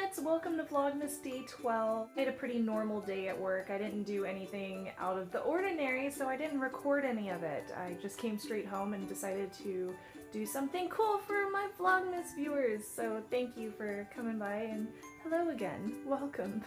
internets! Welcome to Vlogmas Day 12. I had a pretty normal day at work. I didn't do anything out of the ordinary, so I didn't record any of it. I just came straight home and decided to do something cool for my Vlogmas viewers. So thank you for coming by, and hello again. Welcome.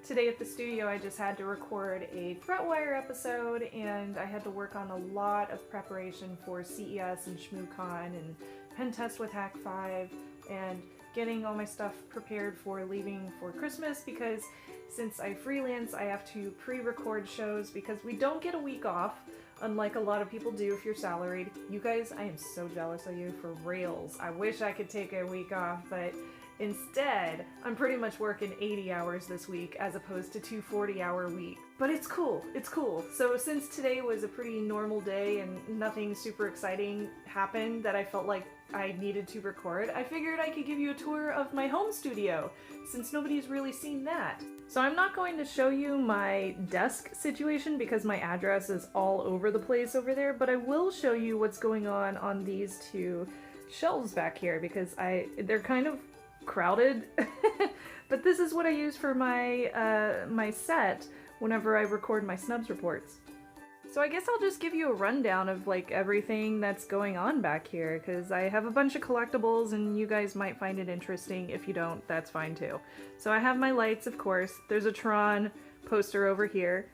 Today at the studio I just had to record a Fretwire episode, and I had to work on a lot of preparation for CES and ShmooCon and pen test with Hack 5 and getting all my stuff prepared for leaving for Christmas, because since I freelance I have to pre-record shows because we don't get a week off unlike a lot of people do if you're salaried. You guys, I am so jealous of you for reals. I wish I could take a week off, but instead, I'm pretty much working 80 hours this week as opposed to 2 40-hour weeks. But it's cool, it's cool. So since today was a pretty normal day and nothing super exciting happened that I felt like I needed to record, I figured I could give you a tour of my home studio, since nobody's really seen that. So I'm not going to show you my desk situation because my address is all over the place over there, but I will show you what's going on these two shelves back here because they're kind of crowded. But this is what I use for my my set whenever I record my snubs reports. So I guess I'll just give you a rundown of like everything that's going on back here, because I have a bunch of collectibles and you guys might find it interesting. If you don't, that's fine too. So I have my lights, of course. There's a Tron poster over here.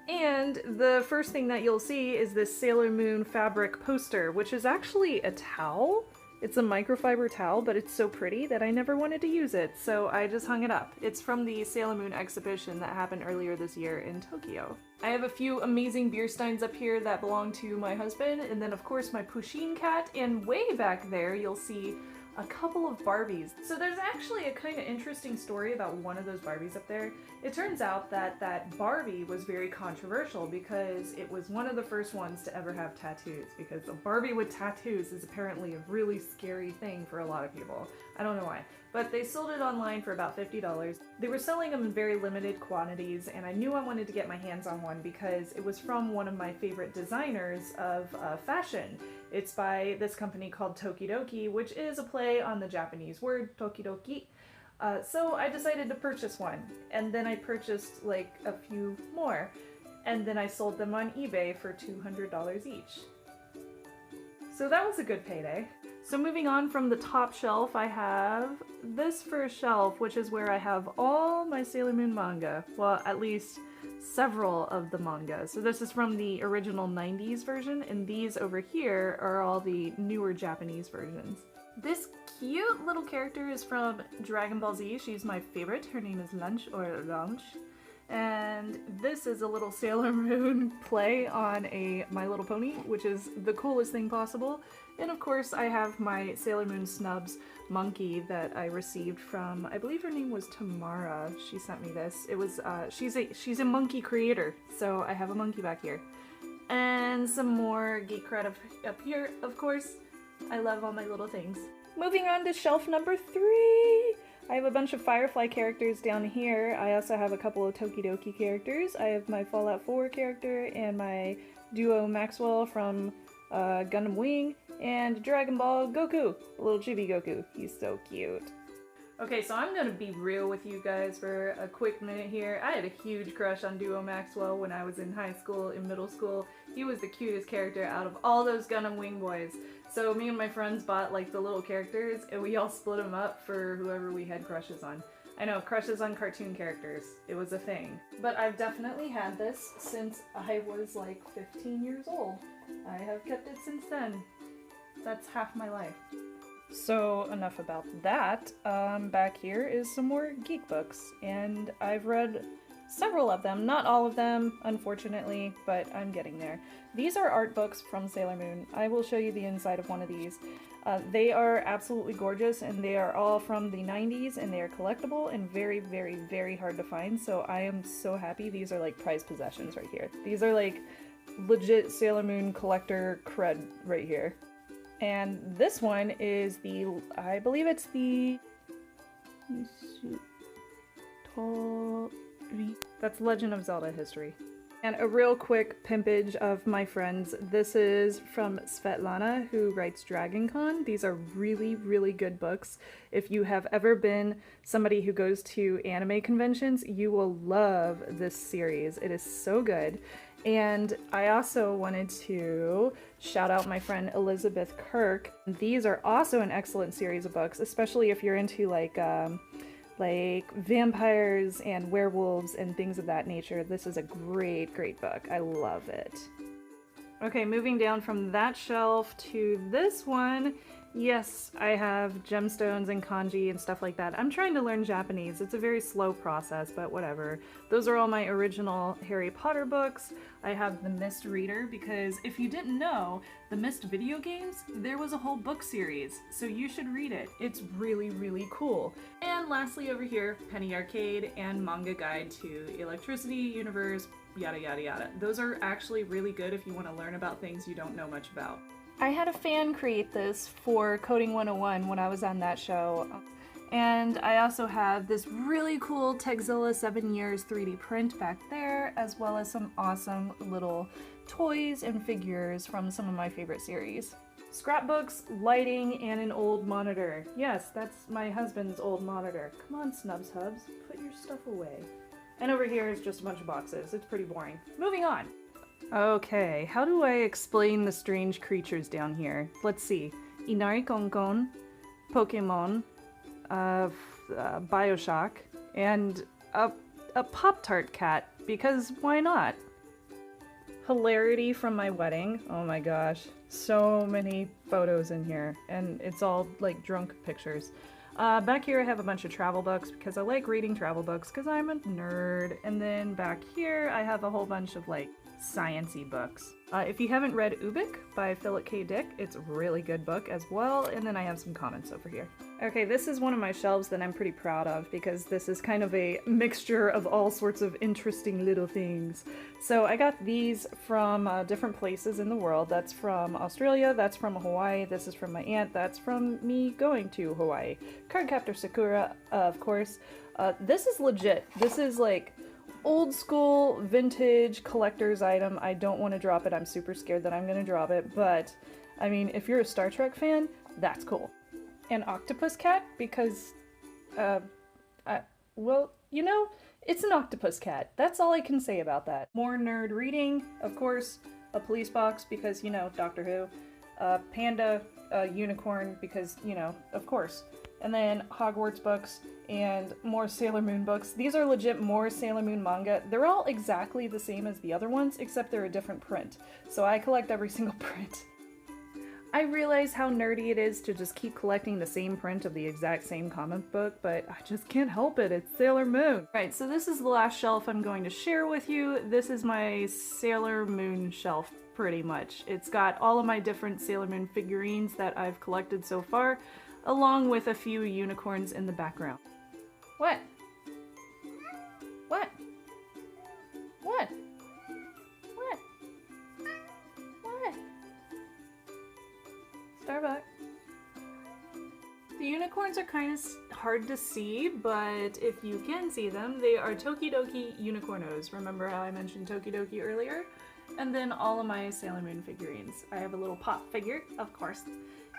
And the first thing that you'll see is this Sailor Moon fabric poster, which is actually a towel. It's a microfiber towel, but it's so pretty that I never wanted to use it, so I just hung it up. It's from the Sailor Moon exhibition that happened earlier this year in Tokyo. I have a few amazing beer steins up here that belong to my husband, and then of course my Pusheen cat, and way back there you'll see a couple of Barbies. So there's actually a kind of interesting story about one of those Barbies up there. It turns out that that Barbie was very controversial because it was one of the first ones to ever have tattoos, because a Barbie with tattoos is apparently a really scary thing for a lot of people. I don't know why. But they sold it online for about $50. They were selling them in very limited quantities, and I knew I wanted to get my hands on one because it was from one of my favorite designers of fashion. It's by this company called Tokidoki, which is a play on the Japanese word Tokidoki. So I decided to purchase one, and then I purchased like a few more, and then I sold them on eBay for $200 each. So that was a good payday. So moving on from the top shelf, I have this first shelf, which is where I have all my Sailor Moon manga. Well, at least several of the manga. So this is from the original 90s version, and these over here are all the newer Japanese versions. This cute little character is from Dragon Ball Z. She's my favorite. Her name is Lunch, or Lunch. And this is a little Sailor Moon play on a My Little Pony, which is the coolest thing possible. And of course I have my Sailor Moon Snubs monkey that I received from, I believe her name was Tamara. She sent me this. It was, she's a monkey creator, so I have a monkey back here. And some more geek cred up here, of course. I love all my little things. Moving on to shelf number 3! I have a bunch of Firefly characters down here. I also have a couple of Tokidoki characters. I have my Fallout 4 character and my Duo Maxwell from Gundam Wing, and Dragon Ball Goku, a little chibi Goku. He's so cute. Okay, so I'm gonna be real with you guys for a quick minute here. I had a huge crush on Duo Maxwell when I was in high school, in middle school. He was the cutest character out of all those Gundam Wing boys. So me and my friends bought like the little characters and we all split them up for whoever we had crushes on. I know, crushes on cartoon characters. It was a thing. But I've definitely had this since I was like 15 years old. I have kept it since then. That's half my life. So enough about that. Back here is some more geek books, and I've read several of them. Not all of them, unfortunately, but I'm getting there. These are art books from Sailor Moon. I will show you the inside of one of these. They are absolutely gorgeous, and they are all from the 90s, and they are collectible and very, very, very hard to find, so I am so happy. These are like prized possessions right here. These are like legit Sailor Moon collector cred right here. And this one is the, I believe it's the, that's Legend of Zelda history. And a real quick pimpage of my friends. This is from Svetlana, who writes Dragon Con. These are really, really good books. If you have ever been somebody who goes to anime conventions, you will love this series. It is so good. And I also wanted to shout out my friend Elizabeth Kirk. These are also an excellent series of books, especially if you're into like vampires and werewolves and things of that nature. This is a great, great book. I love it. Okay, moving down from that shelf to this one. Yes, I have gemstones and kanji and stuff like that. I'm trying to learn Japanese. It's a very slow process, but whatever. Those are all my original Harry Potter books. I have the Myst Reader because if you didn't know, the Myst video games, there was a whole book series, so you should read it. It's really, really cool. And lastly over here, Penny Arcade and Manga Guide to Electricity, Universe, yada yada yada. Those are actually really good if you want to learn about things you don't know much about. I had a fan create this for Coding 101 when I was on that show. And I also have this really cool Tegzilla 7 Years 3D print back there, as well as some awesome little toys and figures from some of my favorite series. Scrapbooks, lighting, and an old monitor. Yes, that's my husband's old monitor. Come on, Snubs Hubs, put your stuff away. And over here is just a bunch of boxes. It's pretty boring. Moving on. Okay, how do I explain the strange creatures down here? Let's see. Inari Konkon, Pokemon, Bioshock, and a Pop-Tart cat, because why not? Hilarity from my wedding. Oh my gosh, so many photos in here, and it's all like drunk pictures. Back here I have a bunch of travel books because I like reading travel books because I'm a nerd. And then back here I have a whole bunch of like science-y books. If you haven't read Ubik by Philip K. Dick, it's a really good book as well. And then I have some comments over here. Okay, this is one of my shelves that I'm pretty proud of because this is kind of a mixture of all sorts of interesting little things. So I got these from different places in the world. That's from Australia, that's from Hawaii, this is from my aunt, that's from me going to Hawaii. Cardcaptor Sakura, of course. This is legit. This is like old school vintage collector's item. I don't want to drop it. I'm super scared that I'm going to drop it, but I mean, if you're a Star Trek fan, that's cool. An octopus cat because, well, you know, it's an octopus cat. That's all I can say about that. More nerd reading, of course, a police box because, you know, Doctor Who, panda, unicorn because, you know, of course. And then Hogwarts books and more Sailor Moon books. These are legit more Sailor Moon manga. They're all exactly the same as the other ones, except they're a different print. So I collect every single print. I realize how nerdy it is to just keep collecting the same print of the exact same comic book, but I just can't help it. It's Sailor Moon. Right, so this is the last shelf I'm going to share with you. This is my Sailor Moon shelf, pretty much. It's got all of my different Sailor Moon figurines that I've collected so far, along with a few unicorns in the background. What? What? What? What? What? Starbucks. The unicorns are kind of hard to see, but if you can see them, they are Tokidoki Unicornos. Remember how I mentioned Tokidoki earlier? And then all of my Sailor Moon figurines. I have a little pop figure, of course.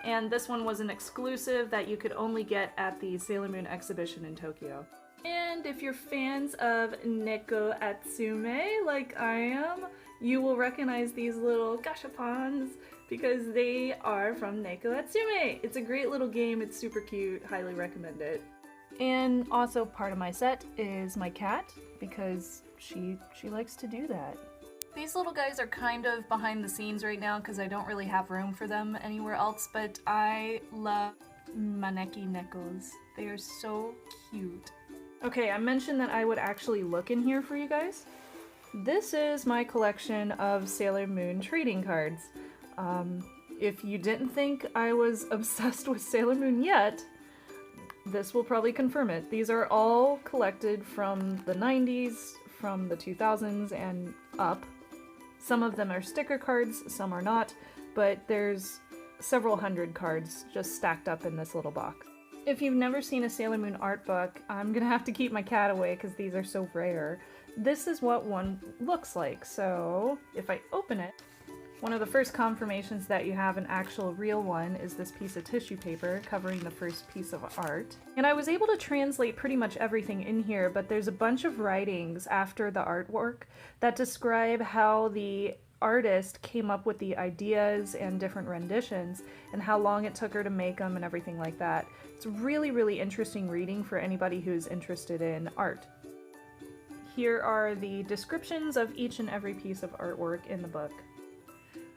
And this one was an exclusive that you could only get at the Sailor Moon exhibition in Tokyo. And if you're fans of Neko Atsume, like I am, you will recognize these little gashapons because they are from Neko Atsume. It's a great little game, it's super cute, highly recommend it. And also part of my set is my cat because she likes to do that. These little guys are kind of behind the scenes right now because I don't really have room for them anywhere else, but I love Maneki Nekos. They are so cute. Okay, I mentioned that I would actually look in here for you guys. This is my collection of Sailor Moon trading cards. If you didn't think I was obsessed with Sailor Moon yet, this will probably confirm it. These are all collected from the 90s, from the 2000s, and up. Some of them are sticker cards, some are not, but there's several hundred cards just stacked up in this little box. If you've never seen a Sailor Moon art book, I'm gonna have to keep my cat away because these are so rare. this is what one looks like. So if I open it, one of the first confirmations that you have an actual real one is this piece of tissue paper covering the first piece of art. And I was able to translate pretty much everything in here, but there's a bunch of writings after the artwork that describe how the artist came up with the ideas and different renditions and how long it took her to make them and everything like that. It's really, really interesting reading for anybody who's interested in art. Here are the descriptions of each and every piece of artwork in the book.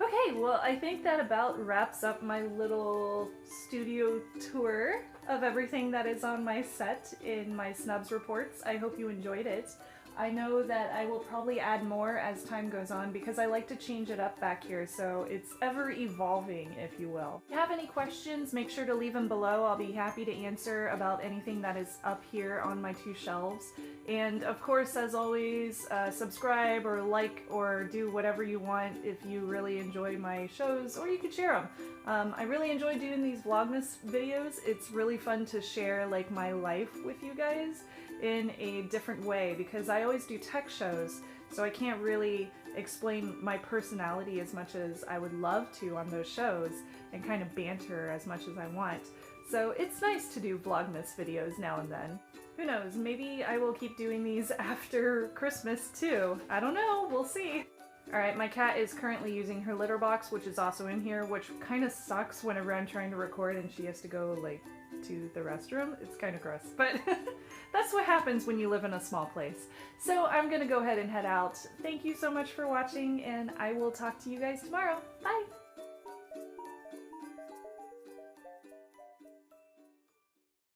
Okay, well, I think that about wraps up my little studio tour of everything that is on my set in my Snubs reports. I hope you enjoyed it. I know that I will probably add more as time goes on because I like to change it up back here, so it's ever evolving, if you will. If you have any questions, make sure to leave them below. I'll be happy to answer about anything that is up here on my two shelves. And of course, as always, subscribe or like or do whatever you want if you really enjoy my shows, or you could share them. I really enjoy doing these Vlogmas videos. It's really fun to share like my life with you guys in a different way because I always do tech shows, so I can't really explain my personality as much as I would love to on those shows and kind of banter as much as I want. So it's nice to do Vlogmas videos now and then. Who knows, maybe I will keep doing these after Christmas too. I don't know, we'll see. Alright, my cat is currently using her litter box, which is also in here, which kind of sucks whenever I'm trying to record and she has to go, like, to the restroom. It's kind of gross, but that's what happens when you live in a small place. So I'm gonna go ahead and head out. Thank you so much for watching, and I will talk to you guys tomorrow. Bye!